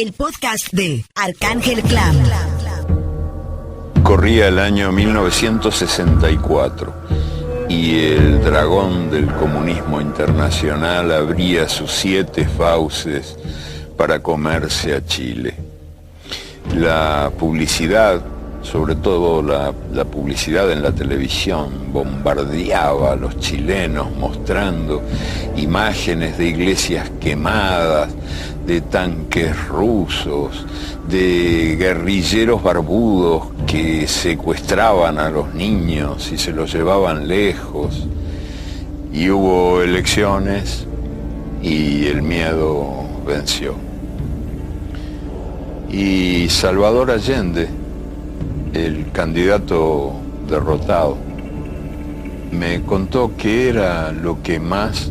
el podcast de Arcángel Clan. Corría el año 1964 y el dragón del comunismo internacional abría sus 7 fauces para comerse a Chile. La publicidad, sobre todo la publicidad en la televisión, bombardeaba a los chilenos mostrando imágenes de iglesias quemadas, de tanques rusos, de guerrilleros barbudos que secuestraban a los niños y se los llevaban lejos. Y hubo elecciones y el miedo venció. Y Salvador Allende, el candidato derrotado, me contó que era lo que más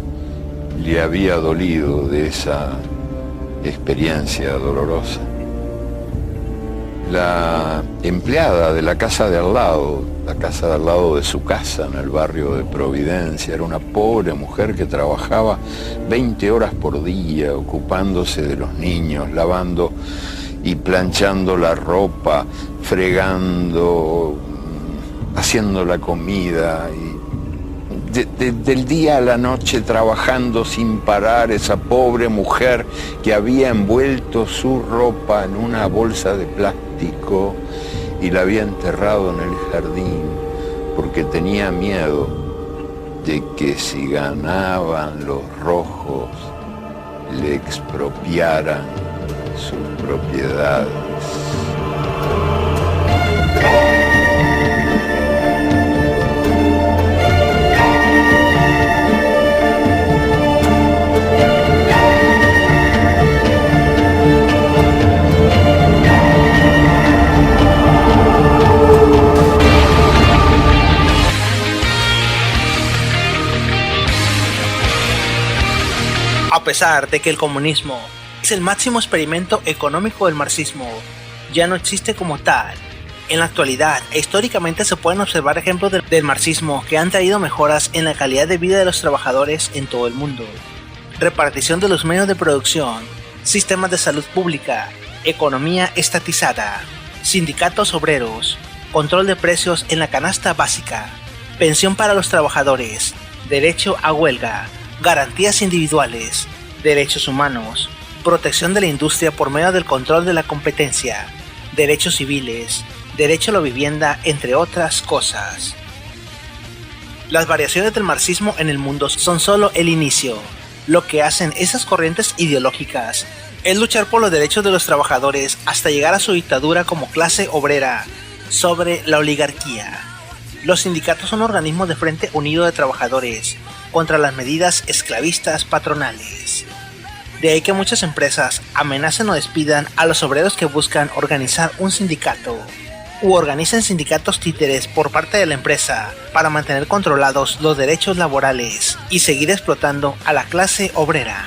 le había dolido de esa experiencia dolorosa. La empleada de la casa de al lado, la casa de al lado de su casa en el barrio de Providencia, era una pobre mujer que trabajaba 20 horas por día ocupándose de los niños, lavando y planchando la ropa, fregando, haciendo la comida y del día a la noche trabajando sin parar, esa pobre mujer que había envuelto su ropa en una bolsa de plástico y la había enterrado en el jardín porque tenía miedo de que si ganaban los rojos le expropiaran sus propiedades. A pesar de que el comunismo es el máximo experimento económico del marxismo, ya no existe como tal. En la actualidad, históricamente se pueden observar ejemplos del marxismo que han traído mejoras en la calidad de vida de los trabajadores en todo el mundo. Repartición de los medios de producción, sistemas de salud pública, economía estatizada, sindicatos obreros, control de precios en la canasta básica, pensión para los trabajadores, derecho a huelga, garantías individuales, derechos humanos, protección de la industria por medio del control de la competencia, derechos civiles, derecho a la vivienda, entre otras cosas. Las variaciones del marxismo en el mundo son solo el inicio. Lo que hacen esas corrientes ideológicas es luchar por los derechos de los trabajadores hasta llegar a su dictadura como clase obrera sobre la oligarquía. Los sindicatos son organismos de frente unido de trabajadores contra las medidas esclavistas patronales. De ahí que muchas empresas amenacen o despidan a los obreros que buscan organizar un sindicato, u organicen sindicatos títeres por parte de la empresa para mantener controlados los derechos laborales y seguir explotando a la clase obrera.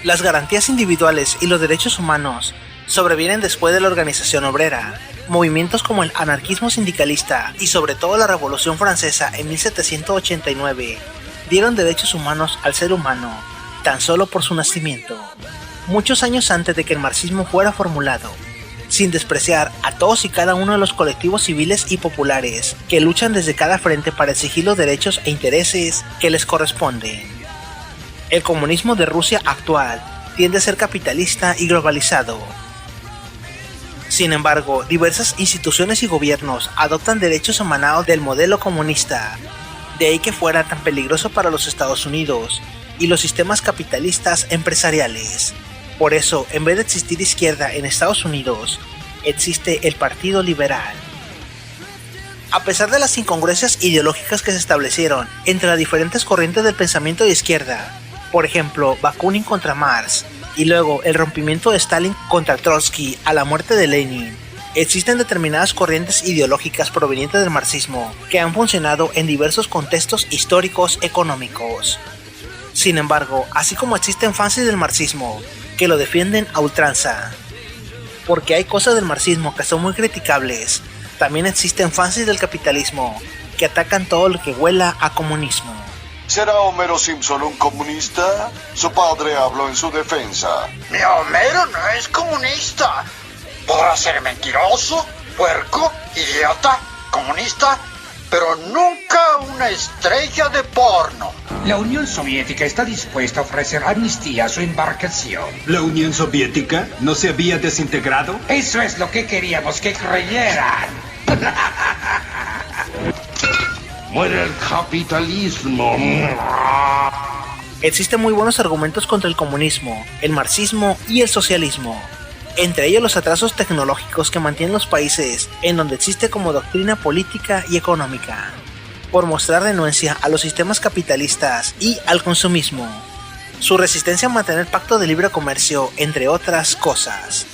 Las garantías individuales y los derechos humanos sobrevienen después de la organización obrera. Movimientos como el anarquismo sindicalista y sobre todo la Revolución Francesa en 1789 dieron derechos humanos al ser humano tan solo por su nacimiento, muchos años antes de que el marxismo fuera formulado, sin despreciar a todos y cada uno de los colectivos civiles y populares que luchan desde cada frente para exigir los derechos e intereses que les corresponden. El comunismo de Rusia actual tiende a ser capitalista y globalizado. Sin embargo, diversas instituciones y gobiernos adoptan derechos emanados del modelo comunista, de ahí que fuera tan peligroso para los Estados Unidos y los sistemas capitalistas empresariales. Por eso, en vez de existir izquierda en Estados Unidos, existe el Partido Liberal. A pesar de las incongruencias ideológicas que se establecieron entre las diferentes corrientes del pensamiento de izquierda, por ejemplo, Bakunin contra Marx, y luego el rompimiento de Stalin contra Trotsky a la muerte de Lenin, existen determinadas corrientes ideológicas provenientes del marxismo que han funcionado en diversos contextos históricos económicos. Sin embargo, así como existen fans del marxismo que lo defienden a ultranza, porque hay cosas del marxismo que son muy criticables, también existen fans del capitalismo que atacan todo lo que huela a comunismo. ¿Será Homero Simpson un comunista? Su padre habló en su defensa. Mi Homero no es comunista. Podrá ser mentiroso, puerco, idiota, comunista, pero nunca una estrella de porno. La Unión Soviética está dispuesta a ofrecer amnistía a su embarcación. ¿La Unión Soviética no se había desintegrado? Eso es lo que queríamos que creyeran. ¡Muere el capitalismo! Existen muy buenos argumentos contra el comunismo, el marxismo y el socialismo. Entre ellos los atrasos tecnológicos que mantienen los países en donde existe como doctrina política y económica, por mostrar renuencia a los sistemas capitalistas y al consumismo, su resistencia a mantener pacto de libre comercio, entre otras cosas.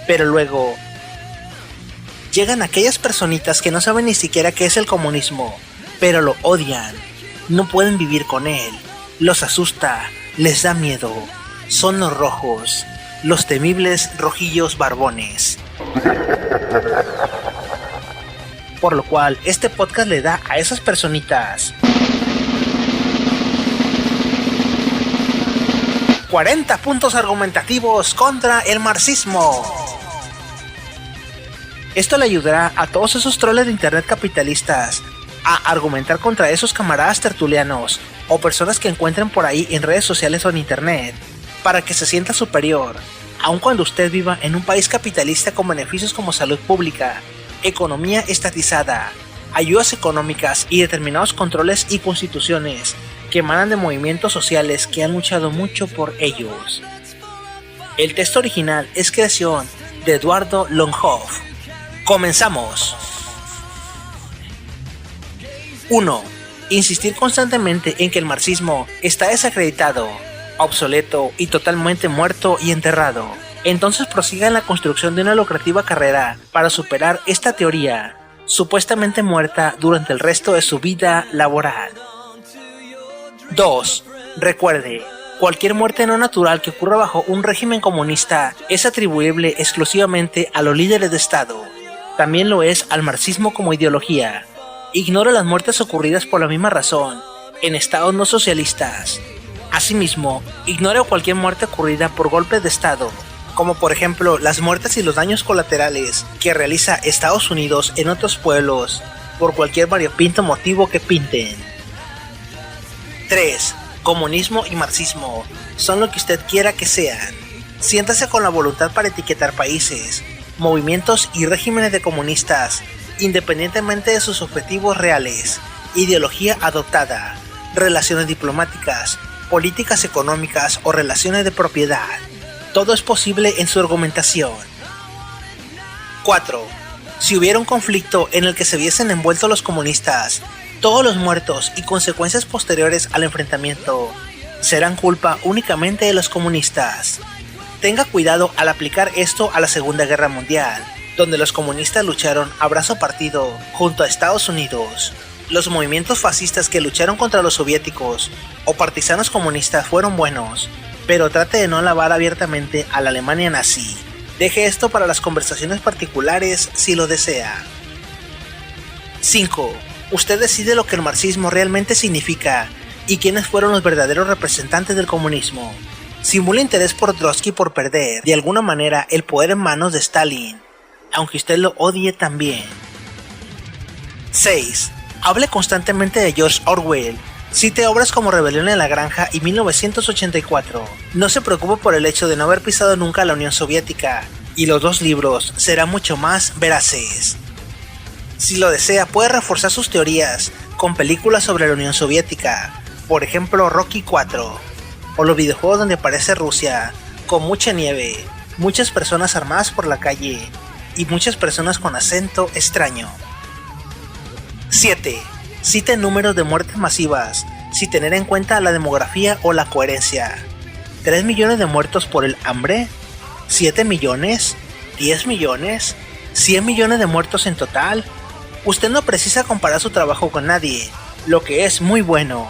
Pero luego llegan aquellas personitas que no saben ni siquiera qué es el comunismo, pero lo odian, no pueden vivir con él, los asusta, les da miedo, son los rojos, los temibles rojillos barbones. Por lo cual, este podcast le da a esas personitas 40 puntos argumentativos contra el marxismo. Esto le ayudará a todos esos troles de internet capitalistas a argumentar contra esos camaradas tertulianos o personas que encuentren por ahí en redes sociales o en internet, para que se sienta superior, aun cuando usted viva en un país capitalista con beneficios como salud pública, economía estatizada, ayudas económicas y determinados controles y constituciones que emanan de movimientos sociales que han luchado mucho por ellos. El texto original es creación de Eduardo Longhoff. ¡Comenzamos! 1. Insistir constantemente en que el marxismo está desacreditado, obsoleto y totalmente muerto y enterrado. Entonces prosiga en la construcción de una lucrativa carrera para superar esta teoría, supuestamente muerta durante el resto de su vida laboral. 2. Recuerde, cualquier muerte no natural que ocurra bajo un régimen comunista es atribuible exclusivamente a los líderes de Estado. También lo es al marxismo como ideología. Ignore las muertes ocurridas por la misma razón en estados no socialistas. Asimismo, ignore cualquier muerte ocurrida por golpes de Estado, como por ejemplo las muertes y los daños colaterales que realiza Estados Unidos en otros pueblos por cualquier variopinto motivo que pinten. 3. Comunismo y marxismo son lo que usted quiera que sean. Siéntase con la voluntad para etiquetar países, movimientos y regímenes de comunistas, independientemente de sus objetivos reales, ideología adoptada, relaciones diplomáticas, políticas económicas o relaciones de propiedad. Todo es posible en su argumentación. 4. Si hubiera un conflicto en el que se viesen envueltos los comunistas, todos los muertos y consecuencias posteriores al enfrentamiento serán culpa únicamente de los comunistas. Tenga cuidado al aplicar esto a la Segunda Guerra Mundial, donde los comunistas lucharon a brazo partido junto a Estados Unidos. Los movimientos fascistas que lucharon contra los soviéticos o partisanos comunistas fueron buenos, pero trate de no alabar abiertamente a la Alemania nazi. Deje esto para las conversaciones particulares si lo desea. 5. Usted decide lo que el marxismo realmente significa y quiénes fueron los verdaderos representantes del comunismo. Simula interés por Trotsky por perder, de alguna manera, el poder en manos de Stalin, aunque usted lo odie también. 6. Hable constantemente de George Orwell. Cite obras como Rebelión en la Granja y 1984. No se preocupe por el hecho de no haber pisado nunca la Unión Soviética, y los dos libros serán mucho más veraces. Si lo desea, puede reforzar sus teorías con películas sobre la Unión Soviética, por ejemplo Rocky IV, o los videojuegos donde aparece Rusia, con mucha nieve, muchas personas armadas por la calle, y muchas personas con acento extraño. 7. Cite números de muertes masivas, sin tener en cuenta la demografía o la coherencia. 3 millones de muertos por el hambre, 7 millones, 10 millones, 100 millones de muertos en total. Usted no precisa comparar su trabajo con nadie, lo que es muy bueno,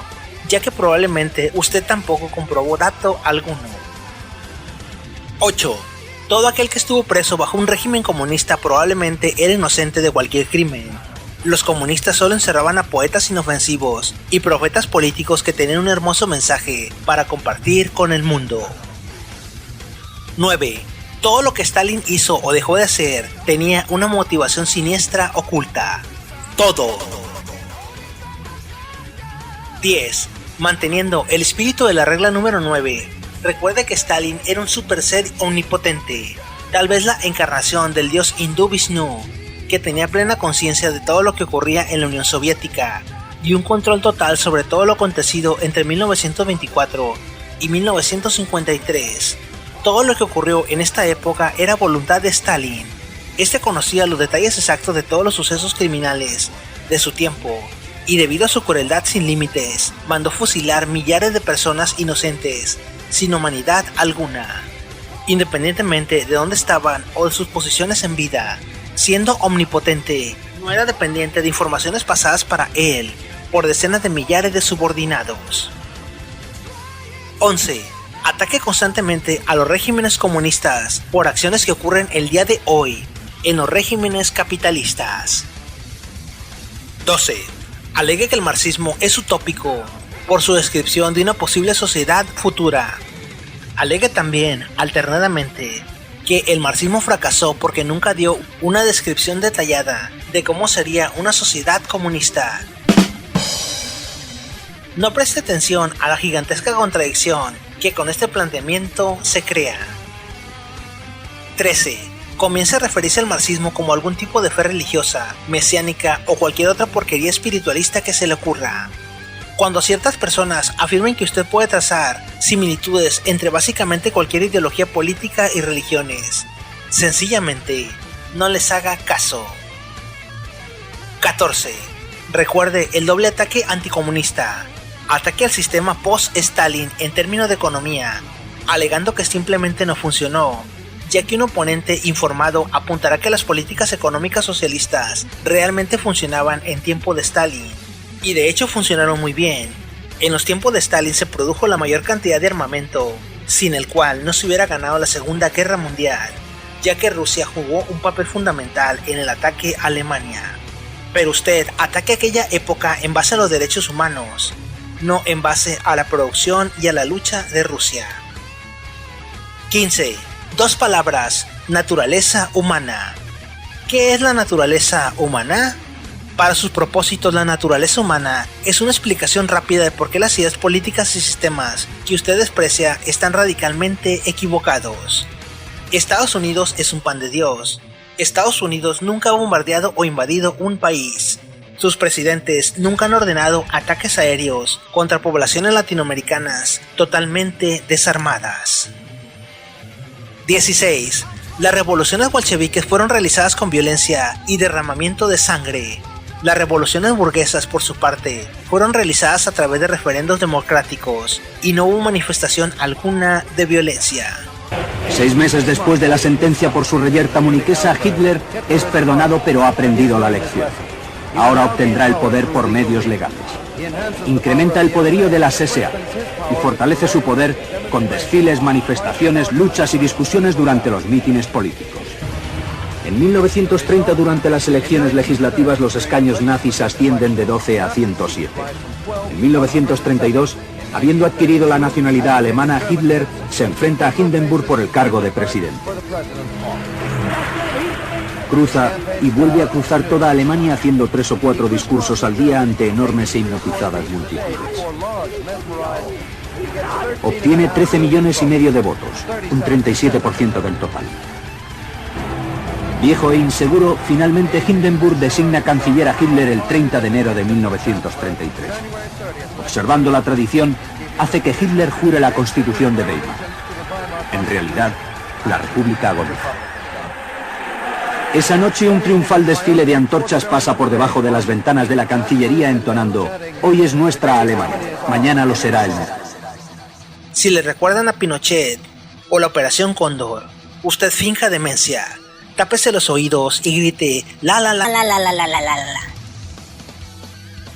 ya que probablemente usted tampoco comprobó dato alguno. 8. Todo aquel que estuvo preso bajo un régimen comunista probablemente era inocente de cualquier crimen. Los comunistas solo encerraban a poetas inofensivos y profetas políticos que tenían un hermoso mensaje para compartir con el mundo. 9. Todo lo que Stalin hizo o dejó de hacer tenía una motivación siniestra oculta. Todo. 10. Manteniendo el espíritu de la regla número 9, recuerde que Stalin era un super ser omnipotente, tal vez la encarnación del dios hindú Vishnu, que tenía plena conciencia de todo lo que ocurría en la Unión Soviética y un control total sobre todo lo acontecido entre 1924 y 1953. Todo lo que ocurrió en esta época era voluntad de Stalin. Este conocía los detalles exactos de todos los sucesos criminales de su tiempo y debido a su crueldad sin límites, mandó fusilar millares de personas inocentes, sin humanidad alguna, independientemente de dónde estaban o de sus posiciones en vida. Siendo omnipotente, no era dependiente de informaciones pasadas para él por decenas de millares de subordinados. 11. Ataque constantemente a los regímenes comunistas por acciones que ocurren el día de hoy en los regímenes capitalistas. 12. Alegue que el marxismo es utópico por su descripción de una posible sociedad futura. Alegue también, alternadamente, que el marxismo fracasó porque nunca dio una descripción detallada de cómo sería una sociedad comunista. No preste atención a la gigantesca contradicción que con este planteamiento se crea. 13. Comience a referirse al marxismo como algún tipo de fe religiosa, mesiánica o cualquier otra porquería espiritualista que se le ocurra. Cuando ciertas personas afirmen que usted puede trazar similitudes entre básicamente cualquier ideología política y religiones, sencillamente no les haga caso. 14. Recuerde el doble ataque anticomunista. Ataque al sistema post-Stalin en términos de economía, alegando que simplemente no funcionó, ya que un oponente informado apuntará que las políticas económicas socialistas realmente funcionaban en tiempo de Stalin. Y de hecho funcionaron muy bien. En los tiempos de Stalin se produjo la mayor cantidad de armamento, sin el cual no se hubiera ganado la Segunda Guerra Mundial, ya que Rusia jugó un papel fundamental en el ataque a Alemania. Pero usted ataque aquella época en base a los derechos humanos, no en base a la producción y a la lucha de Rusia. 15. Dos palabras: naturaleza humana. ¿Qué es la naturaleza humana? Para sus propósitos, la naturaleza humana es una explicación rápida de por qué las ideas políticas y sistemas que usted desprecia están radicalmente equivocados. Estados Unidos es un pan de Dios. Estados Unidos nunca ha bombardeado o invadido un país. Sus presidentes nunca han ordenado ataques aéreos contra poblaciones latinoamericanas totalmente desarmadas. 16. Las revoluciones bolcheviques fueron realizadas con violencia y derramamiento de sangre. Las revoluciones burguesas, por su parte, fueron realizadas a través de referendos democráticos y no hubo manifestación alguna de violencia. 6 meses después de la sentencia por su reyerta muniquesa, Hitler es perdonado pero ha aprendido la lección. Ahora obtendrá el poder por medios legales. Incrementa el poderío de las SA y fortalece su poder con desfiles, manifestaciones, luchas y discusiones durante los mítines políticos. En 1930, durante las elecciones legislativas, los escaños nazis ascienden de 12 a 107. En 1932, habiendo adquirido la nacionalidad alemana, Hitler se enfrenta a Hindenburg por el cargo de presidente. Cruza y vuelve a cruzar toda Alemania haciendo 3 o 4 discursos al día ante enormes e hipnotizadas multitudes. Obtiene 13,5 millones de votos, un 37% del total. Viejo e inseguro, finalmente Hindenburg designa canciller a Hitler el 30 de enero de 1933. Observando la tradición, hace que Hitler jure la Constitución de Weimar. En realidad, la República agoniza. Esa noche un triunfal desfile de antorchas pasa por debajo de las ventanas de la Cancillería entonando: hoy es nuestra Alemania, mañana lo será el mundo. Si le recuerdan a Pinochet o la Operación Cóndor, usted finja demencia, tápese los oídos y grite la la la la la la la la la.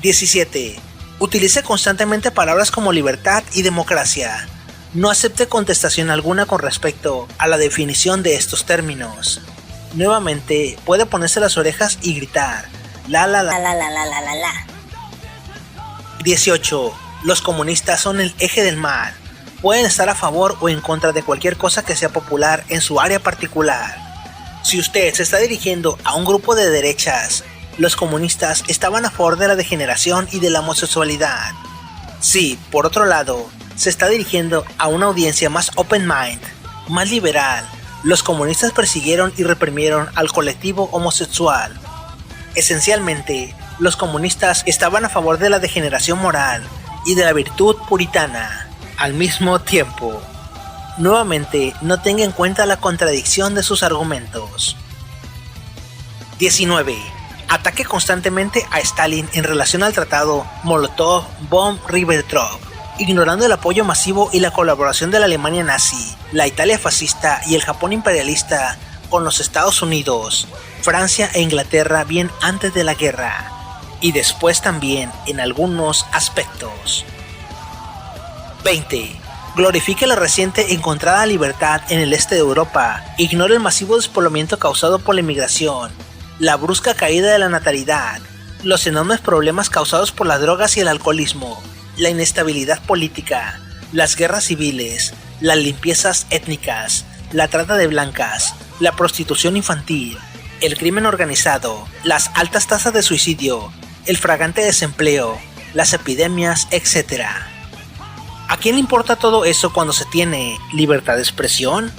17. Utilice constantemente palabras como libertad y democracia. No acepte contestación alguna con respecto a la definición de estos términos. Nuevamente, puede ponerse las orejas y gritar: La. 18. Los comunistas son el eje del mal. Pueden estar a favor o en contra de cualquier cosa que sea popular en su área particular. Si usted se está dirigiendo a un grupo de derechas, los comunistas estaban a favor de la degeneración y de la homosexualidad. Si, por otro lado, se está dirigiendo a una audiencia más open mind, más liberal, los comunistas persiguieron y reprimieron al colectivo homosexual. Esencialmente, los comunistas estaban a favor de la degeneración moral y de la virtud puritana al mismo tiempo. Nuevamente, no tenga en cuenta la contradicción de sus argumentos. 19. Ataque constantemente a Stalin en relación al tratado Molotov-Ribbentrop, ignorando el apoyo masivo y la colaboración de la Alemania nazi, la Italia fascista y el Japón imperialista con los Estados Unidos, Francia e Inglaterra bien antes de la guerra, y después también en algunos aspectos. 20. Glorifique la reciente encontrada libertad en el este de Europa, ignore el masivo despoblamiento causado por la inmigración, la brusca caída de la natalidad, los enormes problemas causados por las drogas y el alcoholismo, la inestabilidad política, las guerras civiles, las limpiezas étnicas, la trata de blancas, la prostitución infantil, el crimen organizado, las altas tasas de suicidio, el fragante desempleo, las epidemias, etc. ¿A quién le importa todo eso cuando se tiene libertad de expresión?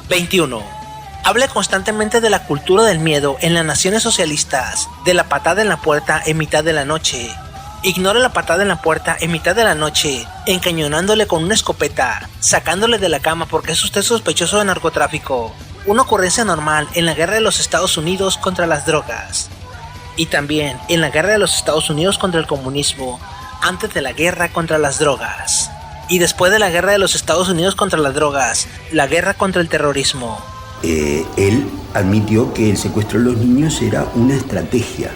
21. Hable constantemente de la cultura del miedo en las naciones socialistas, de la patada en la puerta en mitad de la noche. Ignore la patada en la puerta en mitad de la noche, encañonándole con una escopeta, sacándole de la cama porque es usted sospechoso de narcotráfico. Una ocurrencia normal en la guerra de los Estados Unidos contra las drogas. Y también en la guerra de los Estados Unidos contra el comunismo, antes de la guerra contra las drogas. Y después de la guerra de los Estados Unidos contra las drogas, la guerra contra el terrorismo. Él admitió que el secuestro de los niños era una estrategia.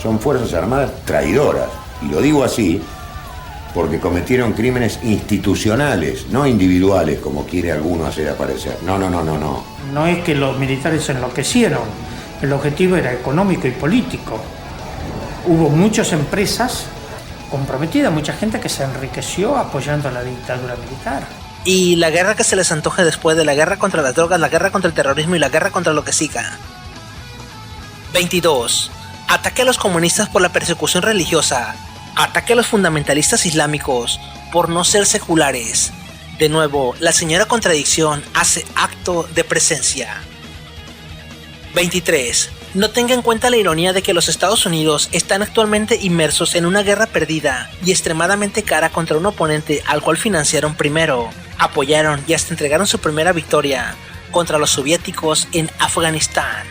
Son fuerzas armadas traidoras, y lo digo así porque cometieron crímenes institucionales, no individuales, como quiere alguno hacer aparecer. No. No es que los militares se enloquecieron, el objetivo era económico y político. Hubo muchas empresas comprometidas, mucha gente que se enriqueció apoyando la dictadura militar. Y la guerra que se les antoje después de la guerra contra las drogas, la guerra contra el terrorismo y la guerra contra lo que siga. 22. Ataque a los comunistas por la persecución religiosa. Ataque a los fundamentalistas islámicos por no ser seculares. De nuevo, la señora contradicción hace acto de presencia. 23. No tenga en cuenta la ironía de que los Estados Unidos están actualmente inmersos en una guerra perdida y extremadamente cara contra un oponente al cual financiaron primero, apoyaron y hasta entregaron su primera victoria contra los soviéticos en Afganistán.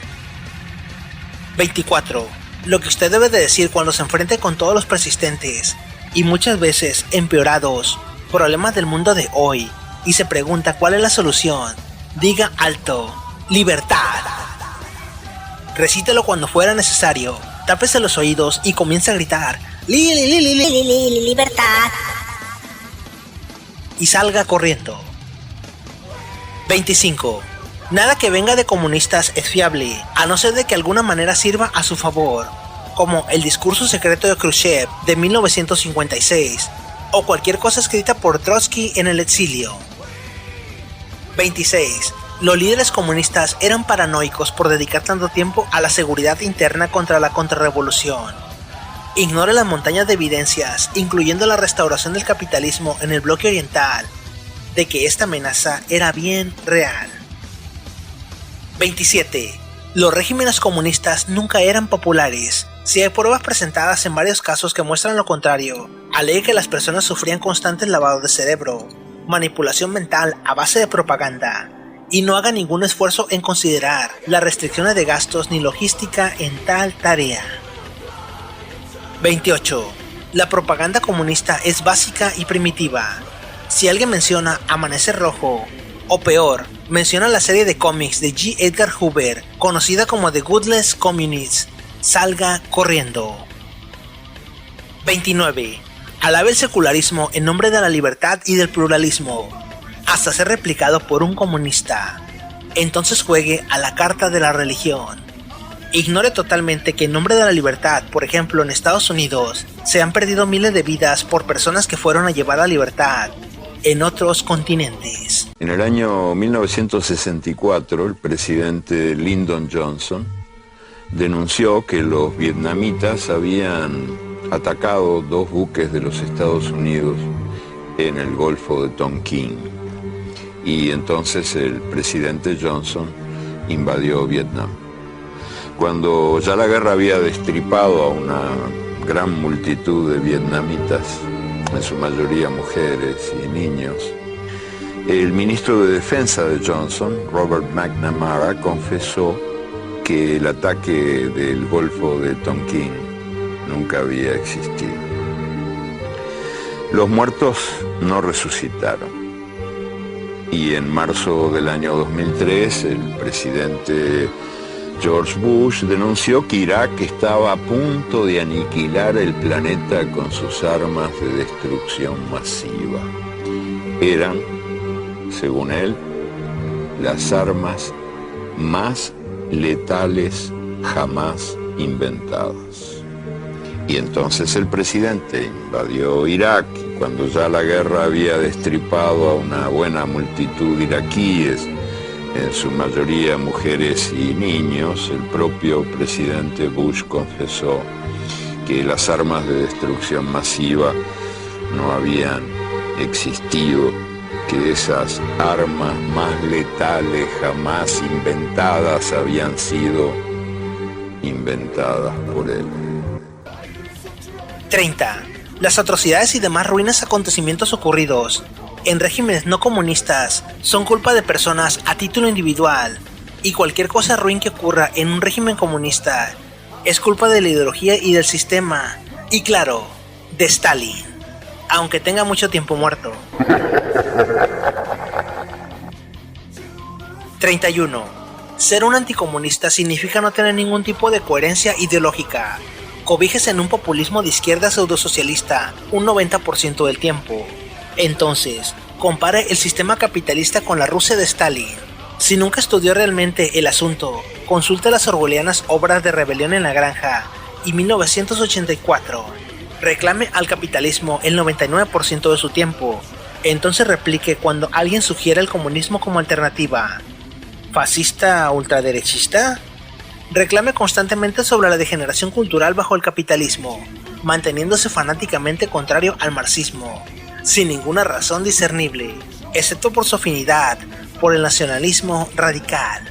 24. Lo que usted debe de decir cuando se enfrente con todos los persistentes y muchas veces empeorados problemas del mundo de hoy y se pregunta cuál es la solución, diga alto: libertad. Recítelo cuando fuera necesario, tápese los oídos y comience a gritar libertad y salga corriendo. 25. Nada que venga de comunistas es fiable, a no ser de que de alguna manera sirva a su favor, como el discurso secreto de Khrushchev de 1956, o cualquier cosa escrita por Trotsky en el exilio. 26. Los líderes comunistas eran paranoicos por dedicar tanto tiempo a la seguridad interna contra la contrarrevolución. Ignore las montañas de evidencias, incluyendo la restauración del capitalismo en el bloque oriental, de que esta amenaza era bien real. 27. Los regímenes comunistas nunca eran populares. Si hay pruebas presentadas en varios casos que muestran lo contrario, alegue que las personas sufrían constantes lavados de cerebro, manipulación mental a base de propaganda, y no haga ningún esfuerzo en considerar las restricciones de gastos ni logística en tal tarea. 28. La propaganda comunista es básica y primitiva. Si alguien menciona Amanecer Rojo, o peor, menciona la serie de cómics de G. Edgar Hoover, conocida como The Godless Communists, salga corriendo. 29. Alabe el secularismo en nombre de la libertad y del pluralismo, hasta ser replicado por un comunista. Entonces juegue a la carta de la religión. Ignore totalmente que en nombre de la libertad, por ejemplo en Estados Unidos, se han perdido miles de vidas por personas que fueron a llevar la libertad en otros continentes. En el año 1964, el presidente Lyndon Johnson denunció que los vietnamitas habían atacado 2 buques de los Estados Unidos en el Golfo de Tonkin. Y entonces el presidente Johnson invadió Vietnam. Cuando ya la guerra había destripado a una gran multitud de vietnamitas, en su mayoría mujeres y niños, el ministro de Defensa de Johnson, Robert McNamara, confesó que el ataque del Golfo de Tonkin nunca había existido. Los muertos no resucitaron. Y en marzo del año 2003, el presidente George Bush denunció que Irak estaba a punto de aniquilar el planeta con sus armas de destrucción masiva. Eran, según él, las armas más letales jamás inventadas. Y entonces el presidente invadió Irak, y cuando ya la guerra había destripado a una buena multitud de iraquíes, en su mayoría mujeres y niños, el propio presidente Bush confesó que las armas de destrucción masiva no habían existido, que esas armas más letales jamás inventadas habían sido inventadas por él. 30. Las atrocidades y demás ruines acontecimientos ocurridos en regímenes no comunistas son culpa de personas a título individual, y cualquier cosa ruin que ocurra en un régimen comunista es culpa de la ideología y del sistema, y claro, de Stalin, aunque tenga mucho tiempo muerto. 31. Ser un anticomunista significa no tener ningún tipo de coherencia ideológica. Cobíjese en un populismo de izquierda pseudosocialista un 90% del tiempo. Entonces, compare el sistema capitalista con la Rusia de Stalin. Si nunca estudió realmente el asunto, consulte las orwellianas obras de Rebelión en la Granja y 1984. Reclame al capitalismo el 99% de su tiempo. Entonces replique cuando alguien sugiera el comunismo como alternativa. ¿Fascista ultraderechista? Reclame constantemente sobre la degeneración cultural bajo el capitalismo, manteniéndose fanáticamente contrario al marxismo, sin ninguna razón discernible, excepto por su afinidad por el nacionalismo radical.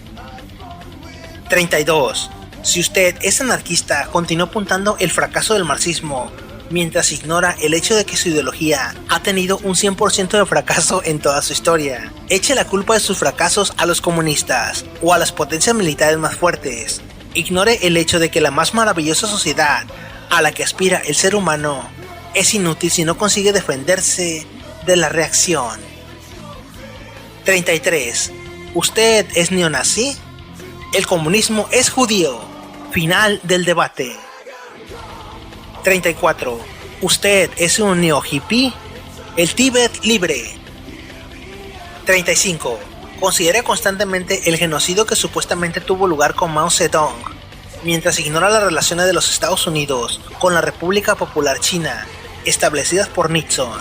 32. Si usted es anarquista, continúa apuntando el fracaso del marxismo, mientras ignora el hecho de que su ideología ha tenido un 100% de fracaso en toda su historia. Eche la culpa de sus fracasos a los comunistas o a las potencias militares más fuertes. Ignore el hecho de que la más maravillosa sociedad a la que aspira el ser humano es inútil si no consigue defenderse de la reacción. 33. ¿Usted es neonazi? El comunismo es judío. Final del debate. 34. ¿Usted es un neo-hippie? El Tíbet libre. 35. Considera constantemente el genocidio que supuestamente tuvo lugar con Mao Zedong, mientras ignora las relaciones de los Estados Unidos con la República Popular China, establecidas por Nixon,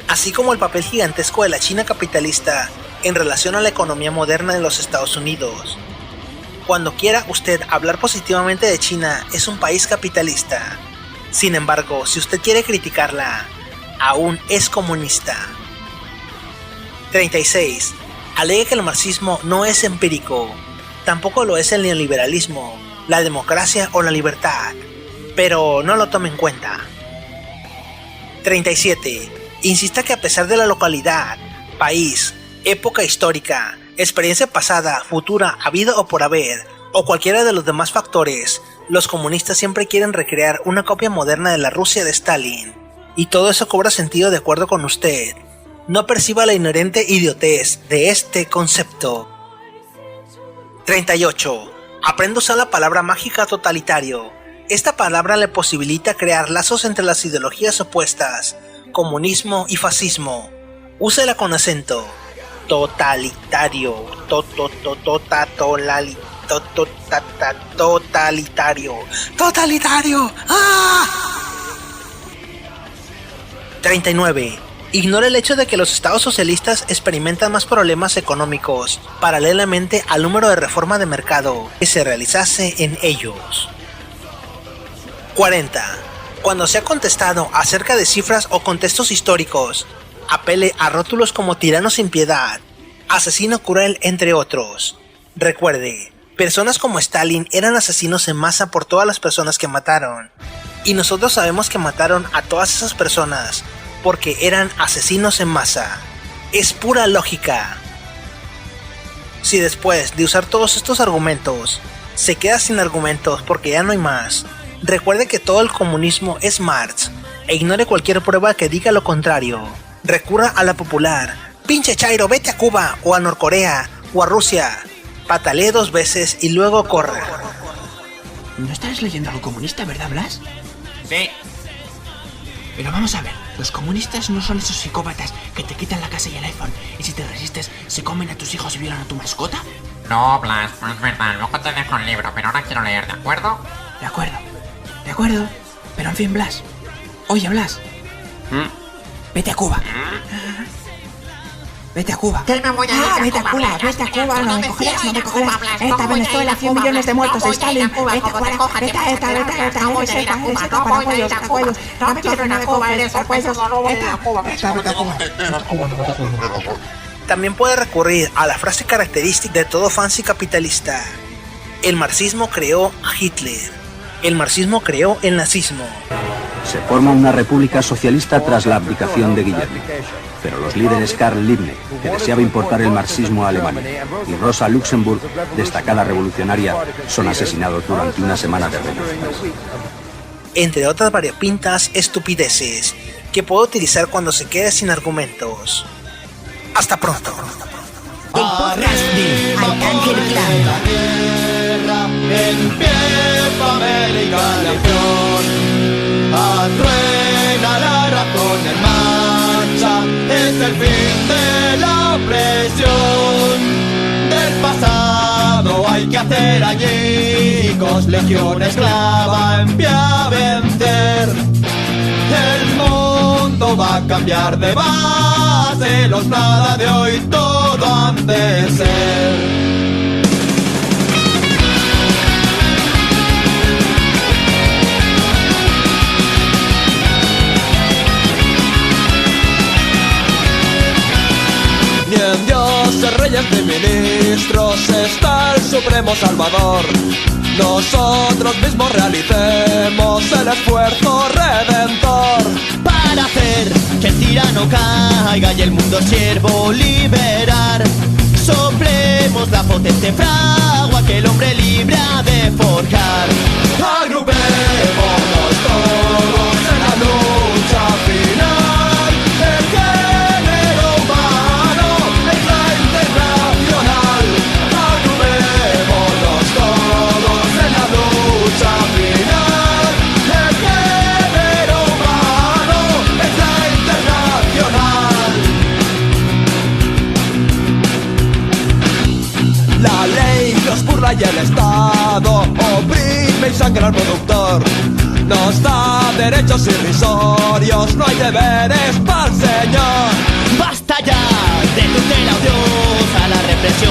así como el papel gigantesco de la China capitalista en relación a la economía moderna de los Estados Unidos. Cuando quiera usted hablar positivamente de China, es un país capitalista. Sin embargo, si usted quiere criticarla, aún es comunista. 36. Alegue que el marxismo no es empírico, tampoco lo es el neoliberalismo, la democracia o la libertad, pero no lo tome en cuenta. 37. Insista que a pesar de la localidad, país, época histórica, experiencia pasada, futura, habida o por haber, o cualquiera de los demás factores, los comunistas siempre quieren recrear una copia moderna de la Rusia de Stalin, y todo eso cobra sentido de acuerdo con usted. No perciba la inherente idiotez de este concepto. 38. Aprenda a usar la palabra mágica totalitario. Esta palabra le posibilita crear lazos entre las ideologías opuestas, comunismo y fascismo. Úsela con acento. Totalitario. Totalitario. ¡Totalitario! ¡Ah! 39. Ignora el hecho de que los estados socialistas experimentan más problemas económicos, paralelamente al número de reforma de mercado que se realizase en ellos. 40. Cuando se ha contestado acerca de cifras o contextos históricos, apele a rótulos como tirano sin piedad, asesino cruel, entre otros. Recuerde, personas como Stalin eran asesinos en masa por todas las personas que mataron. Y nosotros sabemos que mataron a todas esas personas porque eran asesinos en masa. Es pura lógica. Si después de usar todos estos argumentos, se queda sin argumentos porque ya no hay más, recuerde que todo el comunismo es Marx e ignore cualquier prueba que diga lo contrario. Recurra a la popular: pinche Chairo, vete a Cuba o a Norcorea o a Rusia. Patalee 2 veces y luego corre. ¿No estás leyendo algo comunista, verdad, Blas? Sí. Pero vamos a ver, los comunistas no son esos psicópatas que te quitan la casa y el iPhone y si te resistes se comen a tus hijos y violan a tu mascota. No, Blas, no es verdad, luego te dejo el libro, pero ahora quiero leer, ¿de acuerdo? De acuerdo, pero en fin, Blas. Oye, Blas. Vete a Cuba. Vete a Cuba. ¿Qué me voy a ir vete a Cuba, vete a Cuba, no me cogerás, no me cogerás. Esta Venezuela, 100 millones de muertos, Stalin, vete a Cuba, vete a esta, para cuellos, no me quiero ir a Cuba, eres a cuellos, vete a Cuba. También puede recurrir a la frase característica de todo fancy capitalista: el marxismo creó a Hitler, el marxismo creó el nazismo. Se forma una república socialista tras la abdicación de Guillermo. Pero los líderes Karl Liebknecht, que deseaba importar el marxismo a Alemania, y Rosa Luxemburg, destacada revolucionaria, son asesinados durante una semana de revoluciones. Entre otras variopintas estupideces que puede utilizar cuando se quede sin argumentos. Hasta pronto. El podcast de Arcángel Clan. Empieza América Nación, atruena la razón en marcha, es el fin de la opresión del pasado, hay que hacer añicos, legión esclava en pie a vencer, el mundo va a cambiar de base, los nada de hoy todo han de ser. Ni en dioses, reyes ni ministros está el supremo salvador. Nosotros mismos realicemos el esfuerzo redentor para hacer que el tirano caiga y el mundo siervo liberar. Soplemos la potente fragua que el hombre libre ha de forjar. Agrupémonos todos en la lucha final. El género humano es la internacional. Agrupémonos todos en la lucha final. El género humano es la internacional. La ley los burla y el Estado oprime y sangra al productor. Nos da derechos irrisorios, no hay deberes para el Señor. Basta ya de tutela odiosa, la represión